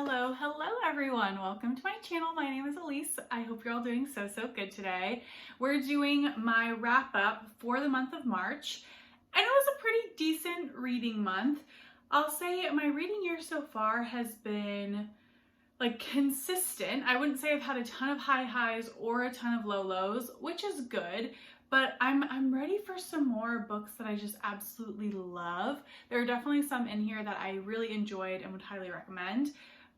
Hello everyone. Welcome to my channel. My name is Elise. I hope you're all doing so good today. We're doing my wrap up for the month of March, and it was a pretty decent reading month. I'll say my reading year so far has been consistent. I wouldn't say I've had a ton of high highs or a ton of low lows, which is good. But I'm ready for some more books that I just absolutely love. There are definitely some in here that I really enjoyed and would highly recommend,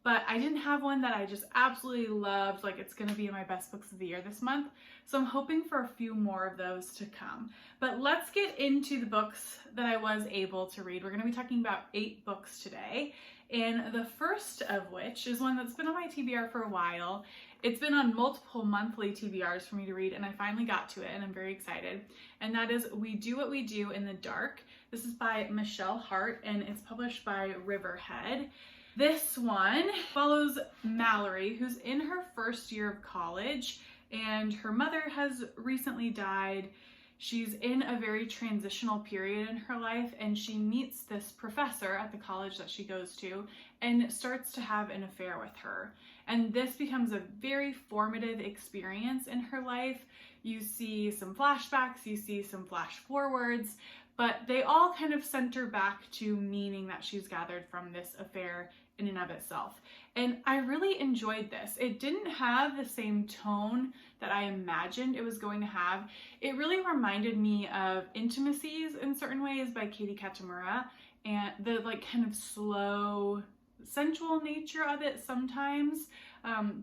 but I didn't have one that I just absolutely loved, like it's gonna be in my best books of the year this month. So I'm hoping for a few more of those to come. But let's get into the books that I was able to read. We're gonna be talking about 8 books today. And the first of which is one that's been on my TBR for a while. It's been on multiple monthly TBRs for me to read, and I finally got to it, and I'm very excited. And that is We Do What We Do in the Dark. This is by Michelle Hart, and it's published by Riverhead. This one follows Mallory, who's in her first year of college, and her mother has recently died. She's in a very transitional period in her life, and she meets this professor at the college that she goes to and starts to have an affair with her. And this becomes a very formative experience in her life. You see some flashbacks, you see some flash forwards, but they all kind of center back to meaning that she's gathered from this affair in and of itself. And I really enjoyed this. It didn't have the same tone that I imagined it was going to have. It really reminded me of Intimacies in certain ways by Katie Katamura, and the kind of slow, sensual nature of it sometimes,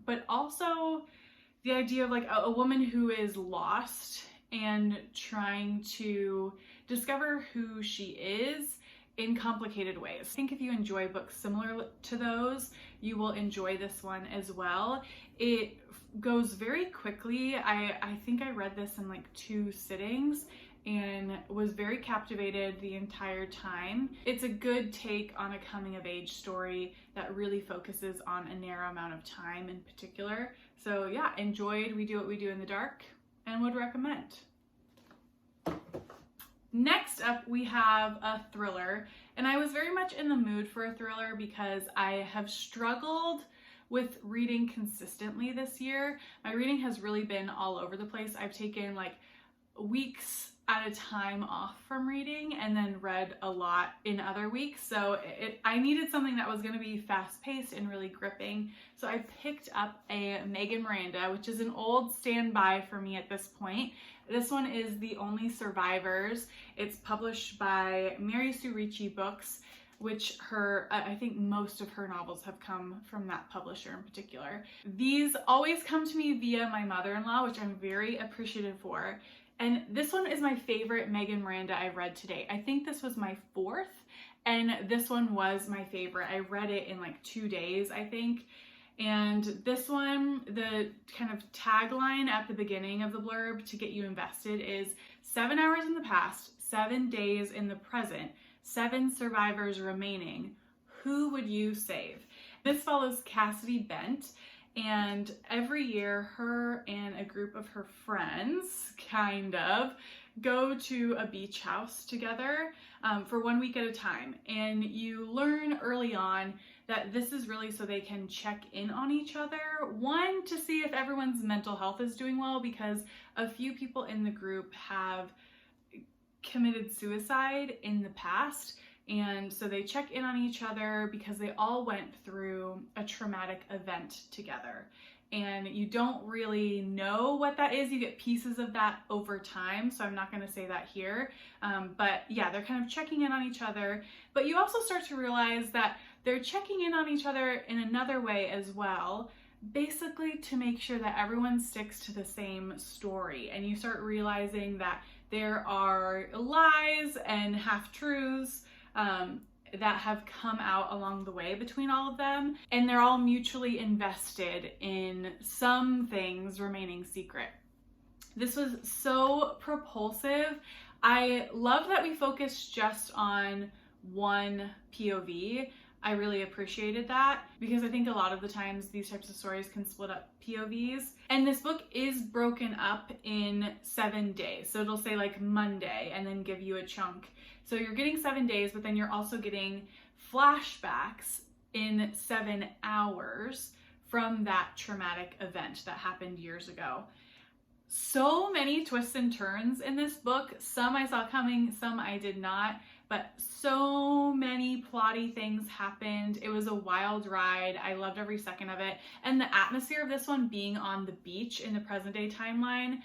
but also the idea of a woman who is lost and trying to discover who she is in complicated ways. I think if you enjoy books similar to those, you will enjoy this one as well. It goes very quickly. I think I read this in 2 sittings and was very captivated the entire time. It's a good take on a coming of age story that really focuses on a narrow amount of time in particular. So yeah, enjoyed We Do What We Do in the Dark and would recommend. Next up, we have a thriller, and I was very much in the mood for a thriller because I have struggled with reading consistently this year. My reading has really been all over the place. I've taken weeks at a time off from reading and then read a lot in other weeks. So I needed something that was going to be fast-paced and really gripping. So I picked up a Miranda, which is an old standby for me at this point. This one is The Only Survivors. It's published by Mary Sue Ricci Books, which I think most of her novels have come from that publisher in particular. These always come to me via my mother-in-law, which I'm very appreciative for. And this one is my favorite Miranda I've read to date. I think this was my 4th, and this one was my favorite. I read it in 2 days, I think. And this one, the kind of tagline at the beginning of the blurb to get you invested is 7 hours in the past, 7 days in the present, 7 survivors remaining. Who would you save? This follows Cassidy Bent, and every year her and a group of her friends go to a beach house together for 1 week at a time. And you learn early on that this is really so they can check in on each other. One, to see if everyone's mental health is doing well, because a few people in the group have committed suicide in the past. And so they check in on each other because they all went through a traumatic event together. And you don't really know what that is. You get pieces of that over time, so I'm not going to say that here. But yeah, they're kind of checking in on each other. But you also start to realize that they're checking in on each other in another way as well, basically to make sure that everyone sticks to the same story. And you start realizing that there are lies and half-truths that have come out along the way between all of them, and they're all mutually invested in some things remaining secret. This was so propulsive. I love that we focused just on one POV. I really appreciated that because I think a lot of the times these types of stories can split up POVs. And this book is broken up in 7 days. So it'll say Monday and then give you a chunk. So you're getting 7 days, but then you're also getting flashbacks in 7 hours from that traumatic event that happened years ago. So many twists and turns in this book. Some I saw coming, some I did not, but so many plotty things happened. It was a wild ride. I loved every second of it. And the atmosphere of this one being on the beach in the present day timeline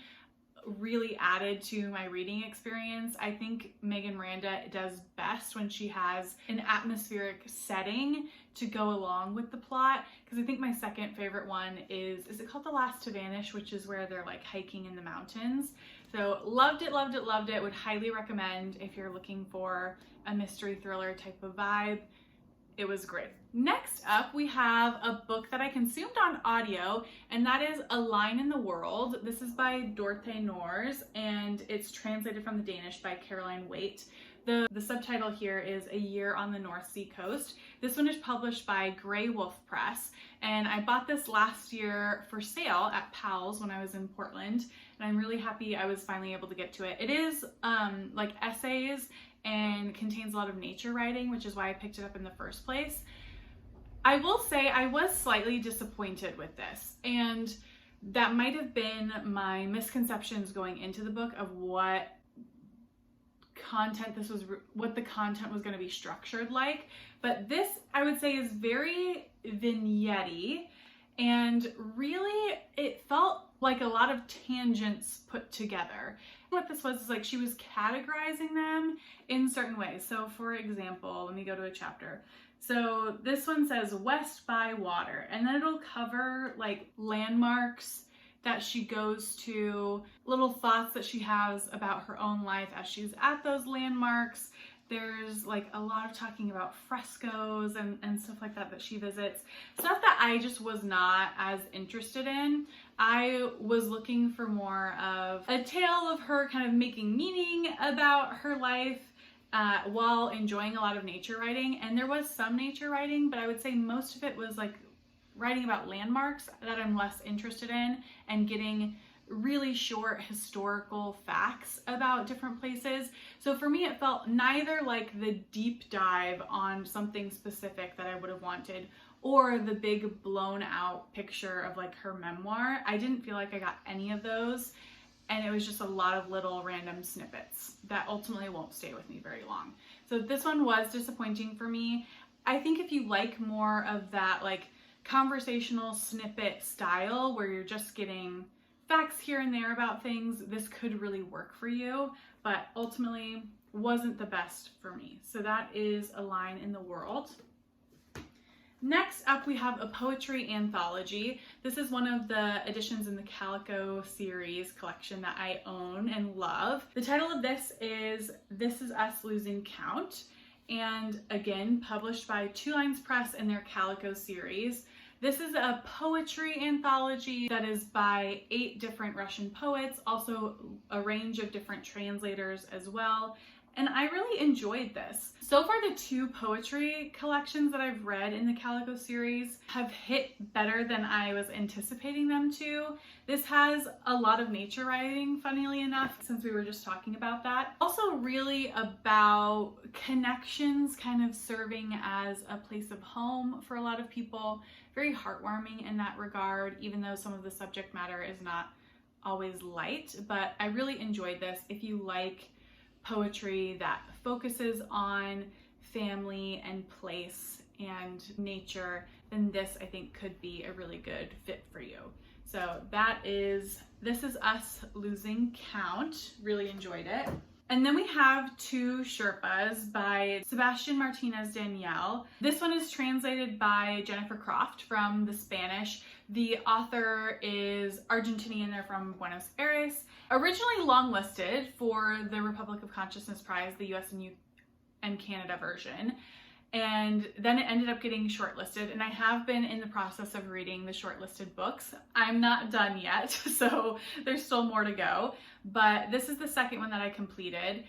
really added to my reading experience. I think Miranda does best when she has an atmospheric setting to go along with the plot, because I think my second favorite one is it called The Last to Vanish, which is where they're like hiking in the mountains. So loved it, loved it, loved it. Would highly recommend if you're looking for a mystery thriller type of vibe. It was great. Next up, we have a book that I consumed on audio, and that is A Line in the World. This is by Dorthe Nors, and it's translated from the Danish by Waight. The subtitle here is A Year on the North Sea Coast. This one is published by Grey Wolf Press, and I bought this last year for sale at Powell's when I was in Portland, and I'm really happy I was finally able to get to it. It is like essays and contains a lot of nature writing, which is why I picked it up in the first place. I will say I was slightly disappointed with this, and that might have been my misconceptions going into the book of what the content was going to be structured like. But this, I would say, is very vignette-y, and really it felt like a lot of tangents put together. What this was is like she was categorizing them in certain ways. So for example, let me go to a chapter. So this one says West by Water, and then it'll cover like landmarks that she goes to, little thoughts that she has about her own life as she's at those landmarks. There's like a lot of talking about frescoes and stuff like that she visits. Stuff that I just was not as interested in. I was looking for more of a tale of her kind of making meaning about her life while enjoying a lot of nature writing. And there was some nature writing, but I would say most of it was like writing about landmarks that I'm less interested in, and getting really short historical facts about different places. So for me, it felt neither like the deep dive on something specific that I would have wanted, or the big blown out picture of like her memoir. I didn't feel like I got any of those, and it was just a lot of little random snippets that ultimately won't stay with me very long. So this one was disappointing for me. I think if you like more of that like conversational snippet style where you're just getting facts here and there about things, this could really work for you, but ultimately wasn't the best for me. So that is A Line in the World. Next up, we have a poetry anthology. This is one of the editions in the Calico series collection that I own and love. The title of this is Us Losing Count, and again, published by Two Lines Press in their Calico series. This is a poetry anthology that is by 8 different Russian poets, also a range of different translators as well. And I really enjoyed this. So far, the 2 poetry collections that I've read in the Calico series have hit better than I was anticipating them to. This has a lot of nature writing, funnily enough, since we were just talking about that. Also really about connections kind of serving as a place of home for a lot of people. Very heartwarming in that regard, even though some of the subject matter is not always light. But I really enjoyed this. If you like poetry that focuses on family and place and nature, then this I think could be a really good fit for you. So this is Us Losing Count. Really enjoyed it. And then we have Two Sherpas by Sebastian, Martinez, Danielle. This one is translated by Jennifer Croft from the Spanish. The author is Argentinian, they're from Buenos Aires. Originally longlisted for the Republic of Consciousness Prize, the US and Canada version. And then it ended up getting shortlisted, and I have been in the process of reading the shortlisted books. I'm not done yet, so there's still more to go, but this is the second one that I completed.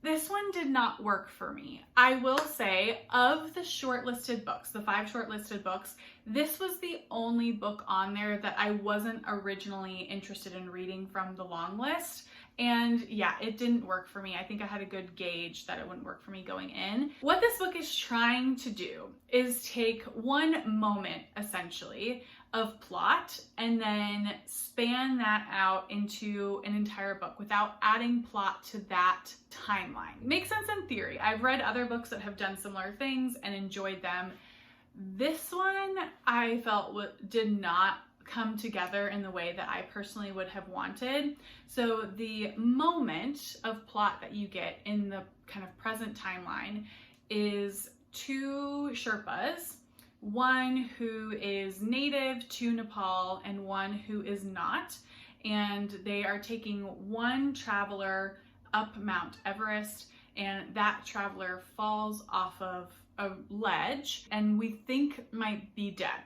This one did not work for me. I will say, of the shortlisted books, the 5 shortlisted books, this was the only book on there that I wasn't originally interested in reading from the long list. And yeah, it didn't work for me. I think I had a good gauge that it wouldn't work for me going in. What this book is trying to do is take one moment, essentially, of plot and then span that out into an entire book without adding plot to that timeline. Makes sense in theory. I've read other books that have done similar things and enjoyed them. This one I felt did not come together in the way that I personally would have wanted. So the moment of plot that you get in the kind of present timeline is two Sherpas, one who is native to Nepal and one who is not, and they are taking one traveler up Mount Everest, and that traveler falls off of a ledge and we think might be dead.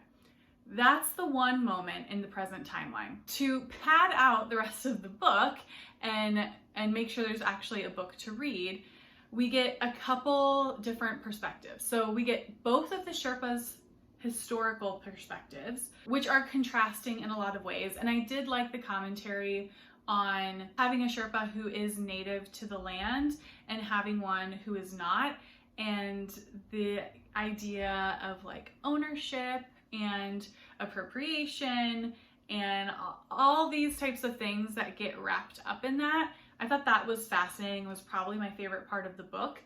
That's the one moment in the present timeline. To pad out the rest of the book and make sure there's actually a book to read, we get a couple different perspectives. So we get both of the Sherpas' historical perspectives, which are contrasting in a lot of ways. And I did like the commentary on having a Sherpa who is native to the land and having one who is not, and the idea of like ownership and appropriation and all these types of things that get wrapped up in that. I thought that was fascinating. It was probably my favorite part of the book.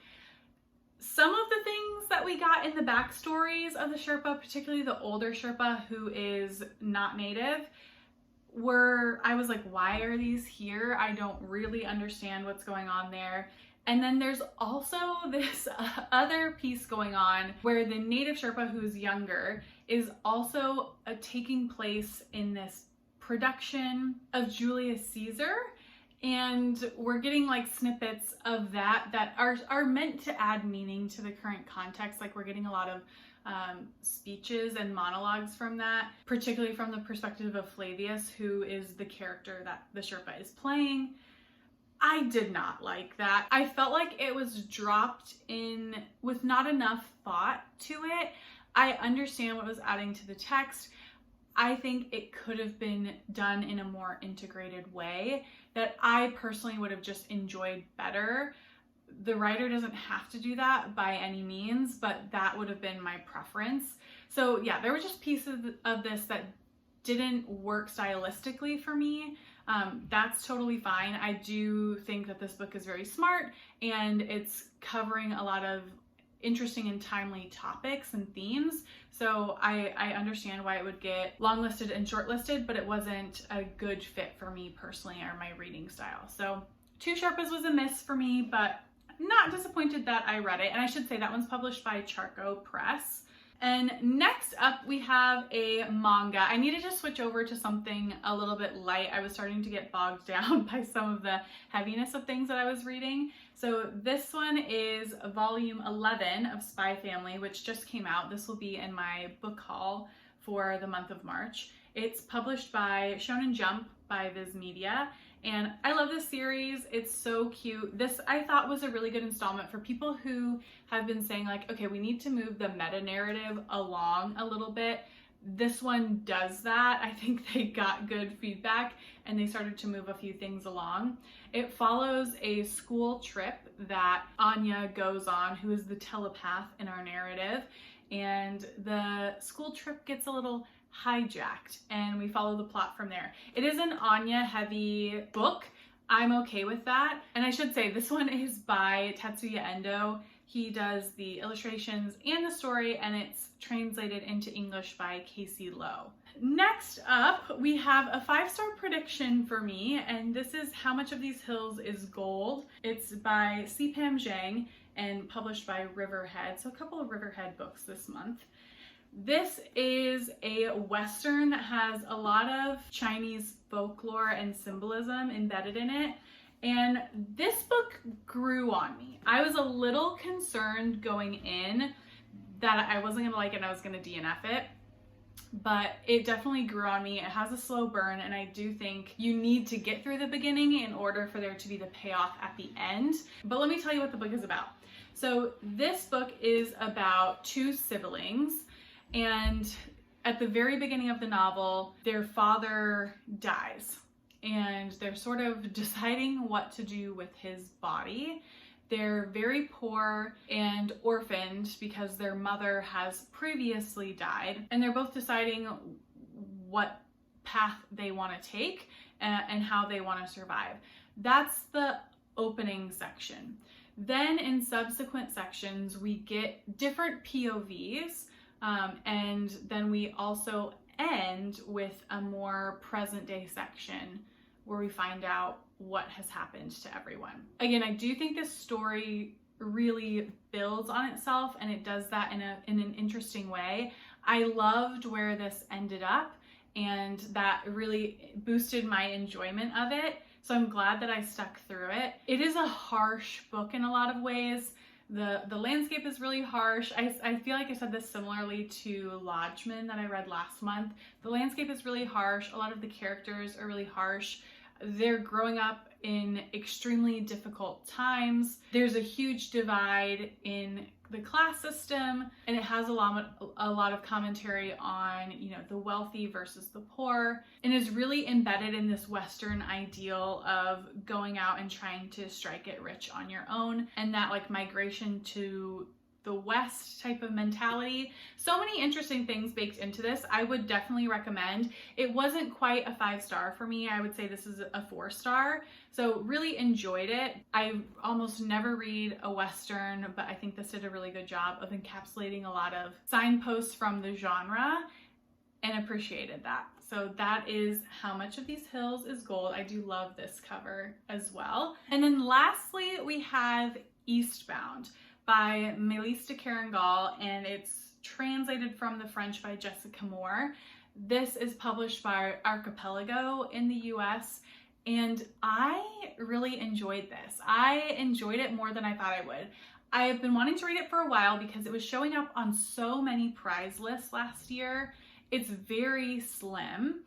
Some of the things that we got in the backstories of the Sherpa, particularly the older Sherpa who is not native, I was like, why are these here? I don't really understand what's going on there. And then there's also this other piece going on where the native Sherpa who's younger is also taking place in this production of Julius Caesar. And we're getting like snippets of that are meant to add meaning to the current context. Like we're getting a lot of speeches and monologues from that, particularly from the perspective of Flavius, who is the character that the Sherpa is playing. I did not like that. I felt like it was dropped in with not enough thought to it. I understand what was adding to the text. I think it could have been done in a more integrated way that I personally would have just enjoyed better. The writer doesn't have to do that by any means, but that would have been my preference. So yeah, there were just pieces of this that didn't work stylistically for me. That's totally fine. I do think that this book is very smart and it's covering a lot of interesting and timely topics and themes. So I understand why it would get long-listed and short-listed, but it wasn't a good fit for me personally or my reading style. So Two Sherpas was a miss for me, but not disappointed that I read it. And I should say that one's published by Charco Press. And next up we have a manga. I needed to switch over to something a little bit light. I was starting to get bogged down by some of the heaviness of things that I was reading. So this one is volume 11 of Spy Family, which just came out. This will be in my book haul for the month of March. It's published by Shonen Jump by Viz Media. And I love this series. It's so cute. This I thought was a really good installment for people who have been saying like, okay, we need to move the meta narrative along a little bit. This one does that. I think they got good feedback and they started to move a few things along. It follows a school trip that Anya goes on, who is the telepath in our narrative. And the school trip gets a little hijacked and we follow the plot from there. It is an Anya heavy book. I'm okay with that. And I should say this one is by Tatsuya Endo. He does the illustrations and the story, and it's translated into English by Casey Lowe. Next up, we have a 5-star prediction for me, and this is How Much of These Hills is Gold. It's by Pam Zhang and published by Riverhead. So a couple of Riverhead books this month. This is a Western that has a lot of Chinese folklore and symbolism embedded in it. And this book grew on me. I was a little concerned going in that I wasn't gonna like it and I was gonna DNF it, but it definitely grew on me. It has a slow burn, and I do think you need to get through the beginning in order for there to be the payoff at the end. But let me tell you what the book is about. So this book is about two siblings, and at the very beginning of the novel, their father dies. and they're sort of deciding what to do with his body. They're very poor and orphaned because their mother has previously died, and they're both deciding what path they want to take and how they want to survive. That's the opening section. Then in subsequent sections, we get different POVs, and then we also end with a more present day section where we find out what has happened to everyone. Again, I do think this story really builds on itself, and it does that in an interesting way. I loved where this ended up, and that really boosted my enjoyment of it. So I'm glad that I stuck through it. It is a harsh book in a lot of ways. The landscape is really harsh. I feel like I said this similarly to Lodgeman that I read last month. The landscape is really harsh. A lot of the characters are really harsh. They're growing up in extremely difficult times. There's a huge divide in the class system, and it has a lot of commentary on, you know, the wealthy versus the poor, and is really embedded in this Western ideal of going out and trying to strike it rich on your own, and that like migration to the West type of mentality. So many interesting things baked into this. I would definitely recommend. It wasn't quite a 5-star for me. I would say this is a 4-star. So really enjoyed it. I almost never read a Western, but I think this did a really good job of encapsulating a lot of signposts from the genre, and appreciated that. So that is How Much of These Hills is Gold. I do love this cover as well. And then lastly, we have Eastbound by Maylis de Kerangal, and it's translated from the French by Jessica Moore. This is published by Archipelago in the US, and I really enjoyed this. I enjoyed it more than I thought I would. I have been wanting to read it for a while because it was showing up on so many prize lists last year. It's very slim,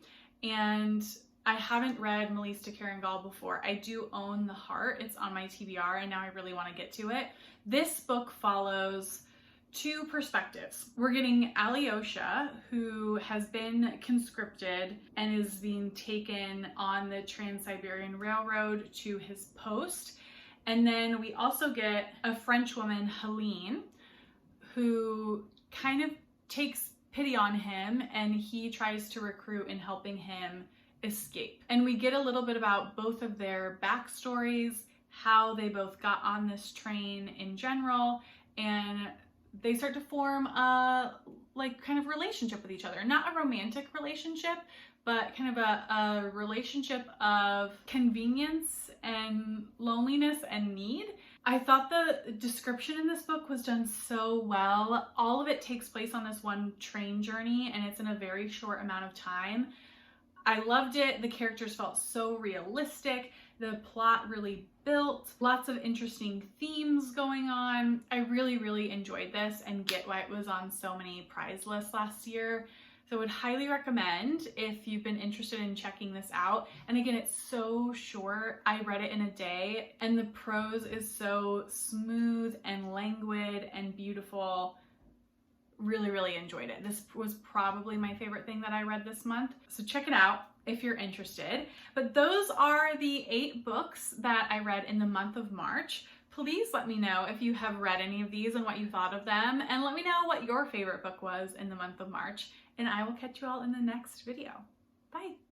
and I haven't read Maylis de Kerangal before. I do own the Hart. It's on my TBR, and now I really want to get to it. This book follows two perspectives. We're getting Alyosha, who has been conscripted and is being taken on the Trans-Siberian Railroad to his post. And then we also get a French woman, Helene, who kind of takes pity on him, and he tries to recruit in helping him escape. And we get a little bit about both of their backstories, how they both got on this train in general, and they start to form a kind of relationship with each other. Not a romantic relationship, but kind of a relationship of convenience and loneliness and need. I thought the description in this book was done so well. All of it takes place on this one train journey, and it's in a very short amount of time. I loved it. The characters felt so realistic. The plot really built. Lots of interesting themes going on. I really, really enjoyed this, and get why it was on so many prize lists last year. So I would highly recommend if you've been interested in checking this out. And again, it's so short. I read it in a day, and the prose is so smooth and languid and beautiful. Really, really enjoyed it. This was probably my favorite thing that I read this month. So check it out if you're interested. But those are the 8 books that I read in the month of March. Please let me know if you have read any of these and what you thought of them. And let me know what your favorite book was in the month of March. And I will catch you all in the next video. Bye.